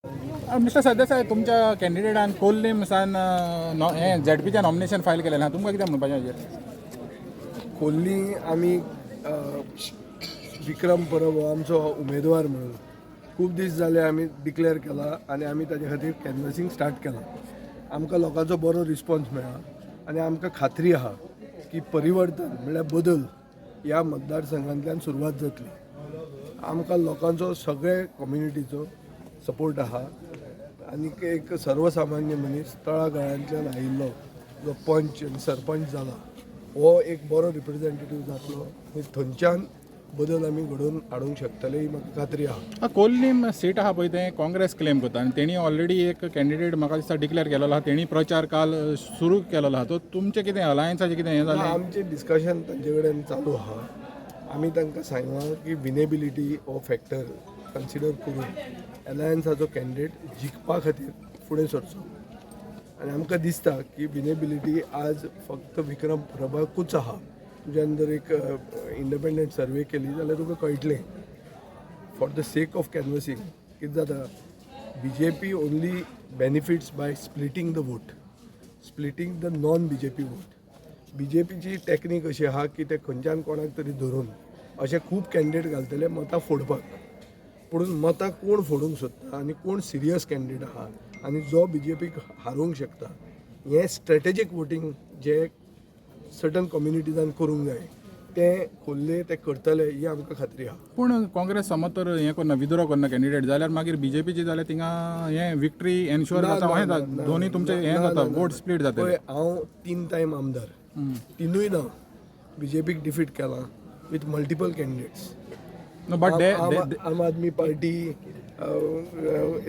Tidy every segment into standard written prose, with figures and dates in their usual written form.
Mister Sardesai, तुमच्या कॅन्डिडेटान Corlim San हे झेडपीचें nomination file केलें ना, तुमकां कितें म्हणपाचें हाजेर? कोल्ली आमी विक्रम परब हो आमचो उमेदवार म्हणून खूब दीस जाले आमी डिक्लेअर केला आनी आमी ताजे खातीर कॅनवसिंग स्टार्ट केलां. आमकां लोकांचो बरो रिस्पॉन्स मेळ्ळा आनी आमकां खात्री आहा की परिवर्तन म्हणल्यार बदल ह्या मतदारसंघांतल्यान सुरवात जातली. आमकां लोकांचो सगळे कम्युनिटीचो सपोर्ट आहा आनी एक सर्वसामान्य मनीस तळागाळांतल्यान आयिल्लो जो पंच आनी सरपंच जाला हो एक बरो रिप्रेझेंटेटीव जातलो आनी थंयच्यान बदल आमी घडोवन हाडूंक शकतले ही म्हाका खात्री आहा. कोल्लीम सीट आहा पळय तें काँग्रेस क्लेम करता आनी तेणी ऑलरेडी एक कॅन्डिडेट म्हाका दिसता डिक्लेअर केलेलो आहा. तेणी प्रचार काल सुरू केलेलो आहा. तो तुमचें कितें अलायन्साचें कितें हें जालें? आमचें डिस्कशन तांचे कडेन चालू आहा. आमी तांकां सांगलां की विनेबिलिटी हो फॅक्टर कन्सिडर करून अलायन्साचो कॅन्डिडेट जिखपा खातीर फुडें सरचो आनी आमकां दिसता की विनेबिलिटी आज फक्त विक्रम प्रभाकूच आहा. तुज्यान जर एक इंडिपेंडंट सर्वे केली जाल्यार तुका कळटलें. For the sake of canvassing कितें जाता, BJP only benefits by splitting the vote, splitting the non BJP vote. BJPची टॅक्नीक अशी आहा की ते खंयच्यान कोणाक तरी धरून अशे खूब कॅन्डिडेट घालतले मतां फोडपाक. पूण मतां कोण फोडूंक सोदता आनी कोण सिरियस कॅन्डिडेट आहा आनी जो BJPक हारोवंक शकता, हें स्ट्रॅटेजीक वोटींग जे सर्टन कम्युनिटीजान करूंक जाय तें खोल्ले ते करतले ही आमकां खात्री आहा. पूण काँग्रेस समज तर हें करना, विथड्रॉ करना कॅन्डिडेट जाल्यार मागीर BJPची जाल्यार थिंगा हें विक्ट्री एन्श्योर जाता, हें दोनी तुमचें हें जाता, वोट स्प्लीट जाता. पळय, हांव 3 टायम आमदार, तिनूय ना BJPक डिफीट केलां विथ मल्टिपल कॅन्डिडेट्स. बट आम आदमी पार्टी,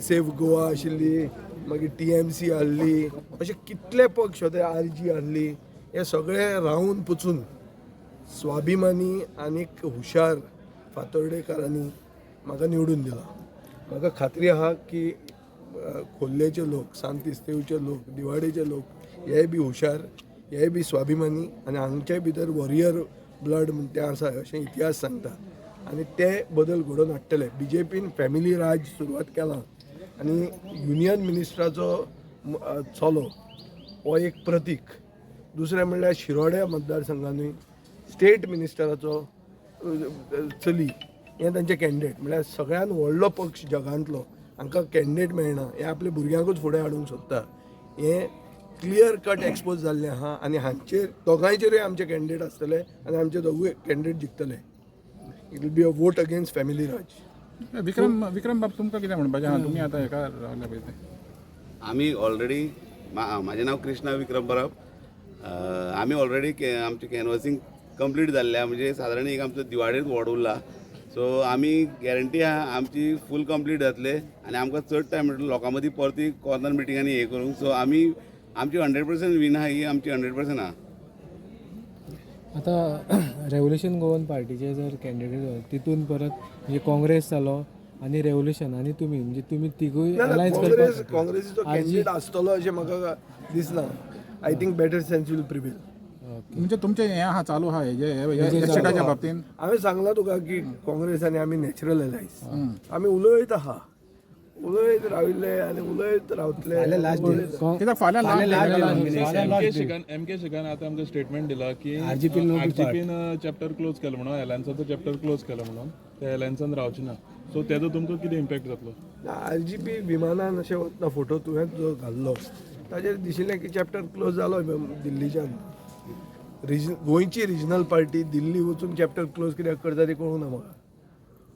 सेफ गोवा आशिल्ली, मागीर TMC हारली, अशे कितले पक्ष होते, RG हारली. हे सगळे रावून पुचून स्वाभिमानी आनीक हुशार फातर्डेकारांनी म्हाका निवडून दिला. म्हाका खात्री आहा की खोल्लेचे लोक, सांत इस्तेवचे लोक, दिवाडेचे लोक हे बी हुशार, हे बी स्वाभिमानी आनी हांगचे भितर वॉरियर ब्लड म्हण तें आसा अशें इतिहास सांगता आनी ते बदल घडोवन हाडटले. BJPन फॅमिली राज सुरवात केलां आनी युनियन मिनिस्टराचो चलो हो एक प्रतीक. दुसरें म्हणल्यार शिरोड्या मतदारसंघानूय स्टेट मिनिस्टराचो चली हें तांचें कॅन्डिडेट. म्हणल्यार सगळ्यान व्हडलो पक्ष जगांतलो हांकां कॅन्डिडेट मेळना, हे आपल्या भुरग्यांकूच फुडें हाडूंक सोदता. हें क्लियर कट एक्सपोज जाल्लें आहा आनी हांचेर दोगांयचेरूय आमचे कॅन्डिडेट आसतले आनी आमचे दोगूय कॅन्डिडेट जिखतले. It will be a vote against family raj. Vikram बाब, तुमकां कितें म्हणपाचें आहा? तुमी आतां हेका रावल्या पळय तें. आमी ऑलरेडी, म्हाजें नांव कृष्णा विक्रम परब. आमी ऑलरेडी आमचें कॅनवसिंग कंप्लीट जाल्लें, म्हणजे सादारण एक आमचो दिवाडेच वॉर्ड उरला. सो आमी गॅरंटी आहा आमची फूल कंप्लीट जातले आनी आमकां चड टायम मेळटलो लोकां मदीं परती कॉर्नर मिटिंगांनी हे करूंक. सो आमी आमची 100% विन आहा, ही आमची 100% आहा. आतां रेव्होल्युशन गोवन पार्टीचे जर कॅन्डिडेट तितून परत म्हणजे काँग्रेस जालो आनी रेव्होल्युशन आनी तुमी, म्हणजे तुमी तिगूय अलायन्स करपाक काँग्रेसीचो कॅन्डिडेट आसतलो अशें म्हाका दिसना. I think better sense will prevail. म्हणजे तुमचें हें आहा, चालू आहा हेजे स्टेटाच्या बाबतीन? हांवें सांगलां तुका की काँग्रेस आनी आमी नॅचरल एलायज. आमी उलयत आहा, उलयत राविल्ले आनी उलयत रावतले. कित्याक फाल्यां MK शिखान आतां आमकां स्टेटमेंट दिला की RGPन चॅप्टर क्लोज केलो म्हणून, एलायन्साचो चॅप्टर क्लोज केलो म्हणून, ते एलायन्सान रावचे ना. सो तेजो तुमकां कितें इम्पॅक्ट जातलो? RGP विमानान अशें वतना फोटो तुवें जो घाल्लो ताचेर दिशिल्लें की चॅप्टर क्लोज जालो दिल्लीच्यान. गोंयची रिजनल पार्टी दिल्ली वचून चॅप्टर क्लोज कित्याक करता तें कळूं ना म्हाका.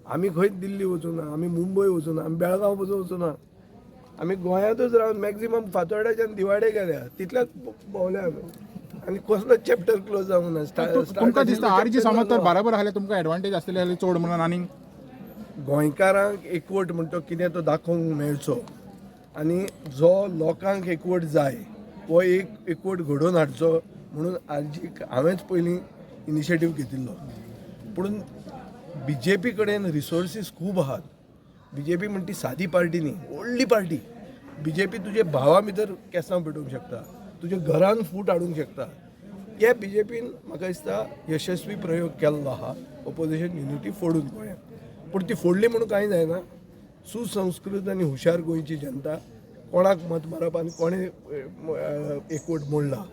आमी खंयच दिल्ली वचूं ना, आमी मुंबय वचूं ना, आमी बेळगांव वचूं ना. आमी गोंयांतूच रावन मॅक्झिमम फातोर्ड्याच्यान दिवाडे गेल्या, तितल्याच भोंवल्या आमी आनी कसलोच चॅप्टर क्लोज जावंक ना. तुमकां दिसता RG समज तर बराबर आसलें तुमकां एडवांटेज आसलेली जाल्यार चड म्हणून आनीक गोंयकारांक एकवट म्हणटा कितें तो दाखोवंक मेळचो आनी जो लोकांक एकवट जाय हो एक एकवट घडोवन हाडचो म्हणून RGक हांवेंच पयलीं इनिशिएटीव घेतिल्लो. पूण BJP कडेन रिसोर्सीस खूब आहात. BJP म्हणटा ती सादी पार्टी न्ही, व्हडली पार्टी. BJP तुजे भावा भितर केंसां पेटोवंक शकता, तुज्या घरान फूट हाडूंक शकता. हे BJPन म्हाका दिसता यशस्वी प्रयोग केल्लो आहा, ऑपोजिशन युनिटी फोडून गोंयांत. पूण ती फोडली म्हणून कांय जायना. सुसंस्कृत आनी हुशार गोंयची जनता कोणाक मत मारप आनी कोणे एकवट मोडला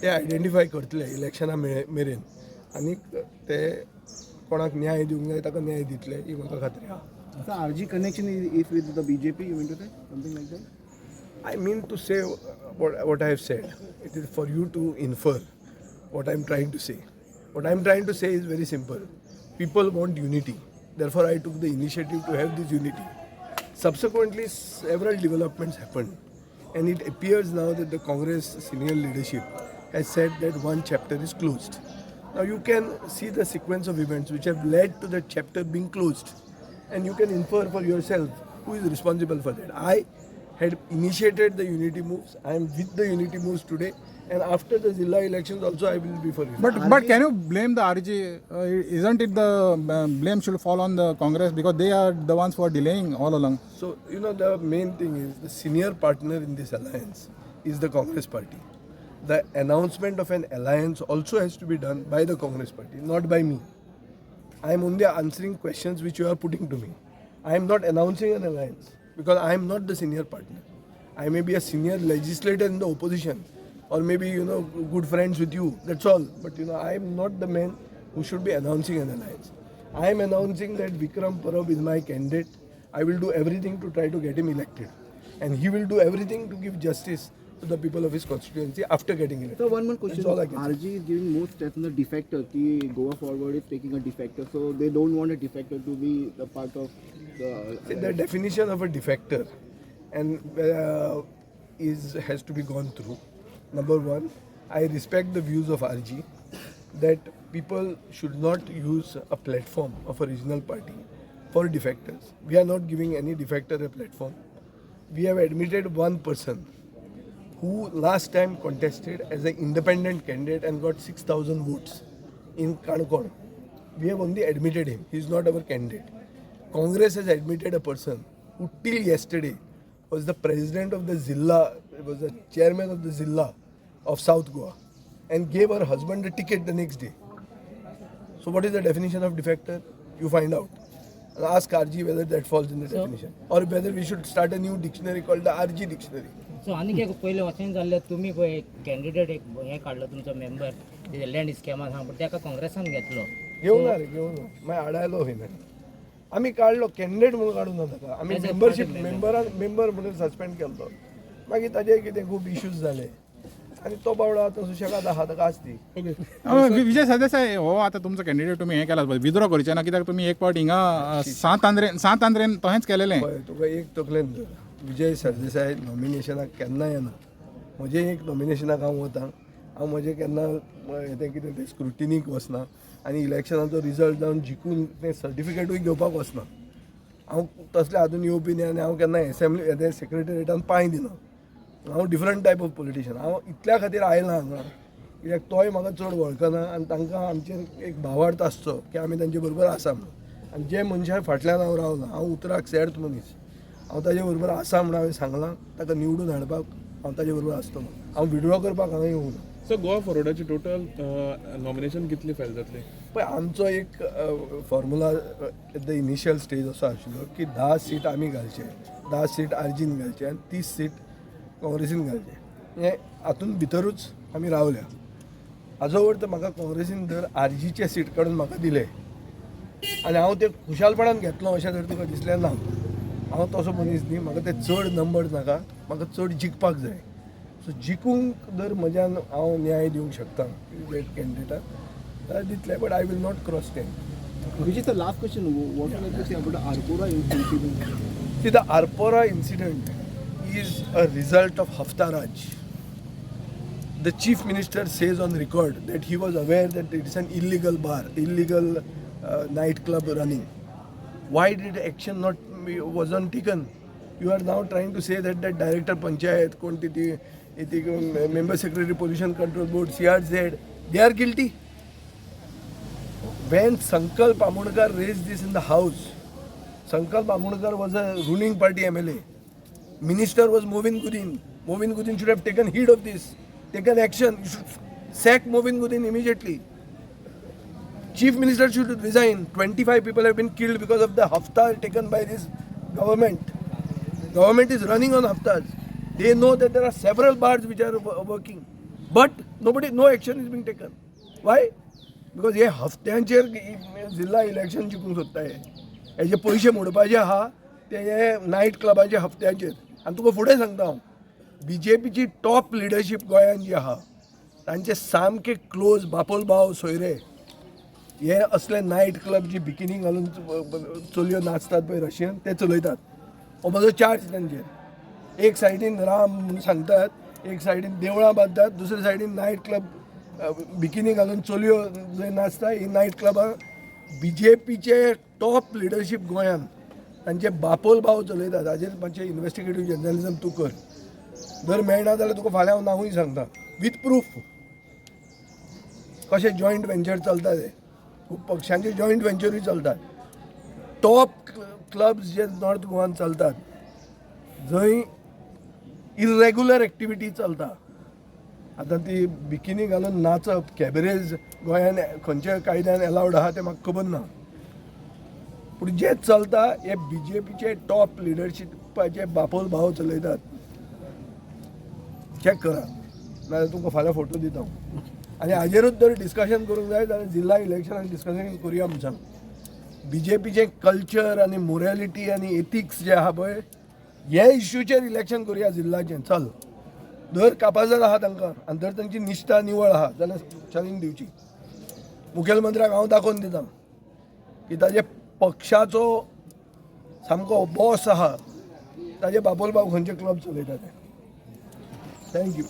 ते आयडेंटिफाय करतले इलेक्शना मेरेन आनी ते कोणाक न्याय दिवंक जाय ताका न्याय दितले ही म्हाका खात्री आहा. So RG connection is with the BJP, you mean to say? Something like that? I mean to say what I have said. It is for you to infer what I am trying to say. What I am trying to say is very simple. People want unity. Therefore, I took the initiative to have this unity. Subsequently, several developments happened. And it appears now that the Congress senior leadership has said that one chapter is closed. Now, you can see the sequence of events which have led to that chapter being closed. And you can infer for yourself who is responsible for that. I had initiated the unity moves. I am with the unity moves today. And after the Zilla elections also I will be for it. But can you blame the RG? Isn't it the blame should fall on the Congress because they are the ones who are delaying all along? So, the main thing is the senior partner in this alliance is the Congress party. The announcement of an alliance also has to be done by the Congress party, not by me. I am only answering questions which you are putting to me. I am not announcing an alliance because I am not the senior partner. I may be a senior legislator in the opposition or maybe, good friends with you. That's all. But, I am not the man who should be announcing an alliance. I am announcing that Vikram Parab is my candidate. I will do everything to try to get him elected. And he will do everything to give justice to the people of his constituency after getting elected. So one more question. That's all I can say. RG is giving more steps on the defector. Ki Goa Forward is taking a defector. So they don't want a defector to be the part of the... See, the definition of a defector and has to be gone through. Number one, I respect the views of RG that people should not use a platform of a regional party for defectors. We are not giving any defector a platform. We have admitted one person who last time contested as an independent candidate and got 6,000 votes in Kanakon. We have only admitted him. He is not our candidate. Congress has admitted a person who till yesterday was the president of the Zilla, was the chairman of the Zilla of South Goa and gave her husband a ticket the next day. So what is the definition of defector? You find out. And ask RG whether that falls in the definition. Or whether we should start a new dictionary called the RG dictionary. So आनी एक पयलें वचन जाल्लें तुमी पळय एक candidate एक हें काडलो तुमचो मेंबर लँड स्कॅमान सांग पण ताका काँग्रेसान घेतलो घेऊन मागीर आडायलो खंय आमी काडलो कॅन्डिडेट म्हणून काडून ना ताका आमी मेंबर म्हणून सस्पेंड केलो मागीर ताजे कितें खूब इश्यूज जाले आनी तो बावडो आतां सुशेगाद आहा ताका आसती विजय सरदेसाय हो आता तुमचो कॅन्डिडेट तुमी हें केलात विद्रो करचे ना कित्याक तुमी एक पावट हिंगा सात आंध्रेन तहेंच केलेलें पळय तुका एक तकलेन धर विजय सरदेसाय नॉमिनेशनाक केन्ना येना म्हजें एक नॉमिनेशनाक हांव वतां हांव म्हजें केन्ना तें कितें तें स्क्रुटिनीक वचना आनी इलेक्शनाचो रिजल्ट जावन जिखून तें सर्टिफिकेटूय घेवपाक वचना हांव तसले हातून येवपी न्ही आनी हांव केन्ना एसेंब्ली हें सेक्रेटरिएटान पांय दिना हांव डिफरंट टायप ऑफ पॉलिटिशियन हांव इतल्या खातीर आयलां हांगा कित्याक तोय म्हाका चड वळखना आनी तांकां आमचेर एक भावार्थ आसचो की आमी तांचे बरोबर आसा म्हणून आनी जे मनशां फाटल्यान हांव रावला हांव उतराक सेर्त मनीस हांव ताजे बरोबर आसा म्हणून हांवें सांगलां ताका निवडून हाडपाक हांव ताजे बरोबर आसतलो हांव विड्रॉ करपाक हांगा येवंक ना सो गोवा फॉरवर्डाची टोटल नॉमिनेशन कितली फायल जातली पळय आमचो एक formula at the initial stage असो आशिल्लो की 10 सीट आमी घालचे 10 सीट आर्जीन घालचे आनी 30 सीट काँग्रेसीन घालचे हें हातून भितरूच आमी रावल्या हाजो अर्थ म्हाका काँग्रेसीन जर आर्जीचे सीट काडून म्हाका दिले आनी हांव ते खुशालपणान घेतलो अशें जर तुका दिसलें ना हांव तसो मनीस न्ही म्हाका ते चड नंबर नाका म्हाका चड जिखपाक जाय सो जिखूंक जर म्हज्यान हांव न्याय दिवंक शकता कॅन्डिडेटाक जाल्यार दितले but I will not cross 10 Which is the last question. What would you like to say about the Arpora incident? See, the Arpora incident is a result of Hafta Raj. The chief minister says on record that he was aware that it is an illegal bar, illegal nightclub running. Why did action wasn't taken? You are now trying to say that director Panchayat, member secretary pollution control board, CRZ, they are guilty. When Sankalp Amodkar raised this in the house, Sankalp Amodkar was a ruling party MLA. Minister was Movin Gudin. Movin Gudin should have taken heed of this, taken action. You should sack Movin Gudin immediately. Chief Minister should resign. 25 people have been killed because of the hafta taken by this Government is running on haftas. They know that there are several bars which are working, but no action is being taken. Why? Because हे हफ्त्यांचेर जिल्हा election जिखूंक सोदता हेजे पयशे मोडपाचे आहा ते हे night क्लबाचे हफ्त्यांचेर. आनी तुका फुडें सांगता हांव, BJPची टॉप लिडरशीप गोंयांत जी आहा तांचे सामके क्लोज बापोल भाव सोयरे हे असले नायट क्लब जी बिकिनी घालून चलयो नाचतात पळय रशियन ते चलयतात. हो म्हजो चार्ज तांचेर. एक सायडीन राम म्हणून सांगतात, एक सायडीन देवळां बांदतात, दुसरे सायडीन नायट क्लब बिकिनी घालून चलयो जंय नाचता ही नायट क्लबां BJPचे टॉप लिडरशीप गोंयांत तांचे बापोल भाव चलयतात. हाजेर मातशें इन्वेस्टिगेटीव जर्नलिजम तूं कर. जर मेळना जाल्यार तुका फाल्यां हांव नांवूय सांगता विथ प्रूफ कशें जॉयंट वेंचर चलता ते. खूब पक्षांचे जॉयंट वेंचरूय चलतात. टॉप क्लब्स जे नॉर्थ गोवान चलतात जंय इरेग्युलर एक्टिविटी चलता. आतां ती बिकिनी घालून नाचप कॅबरेज गोंयान खंयच्या कायद्यान एलावड आहा तें म्हाका खबर ना, पूण जे चलता हे BJPचे टॉप लिडरशिपाचे बापोल भाव चलयतात. चॅक करा नाजाल्यार तुमकां फाल्यां फोटो दिता हांव. आनी हाजेरूच जर डिस्कशन करूंक जाय जाल्यार जिल्हा इलेक्शनाक डिस्कशन करुया आमच्यान. BJPचे कल्चर आनी मोरॅलिटी आनी एथिक्स जे आहा पळय हे इश्यूचेर इलेक्शन करुया जिल्ल्याचें. चल दर कापाजर आहा तांकां आनी जर तांची निश्ठा निवळ आहा जाल्यार चॅलेंज दिवची. मुखेलमंत्र्याक हांव दाखोवन दिता की ताजे पक्षाचो सामको बॉस आहा ताजे बापोल भाव खंयचे क्लब चलयता ते. थँक्यू.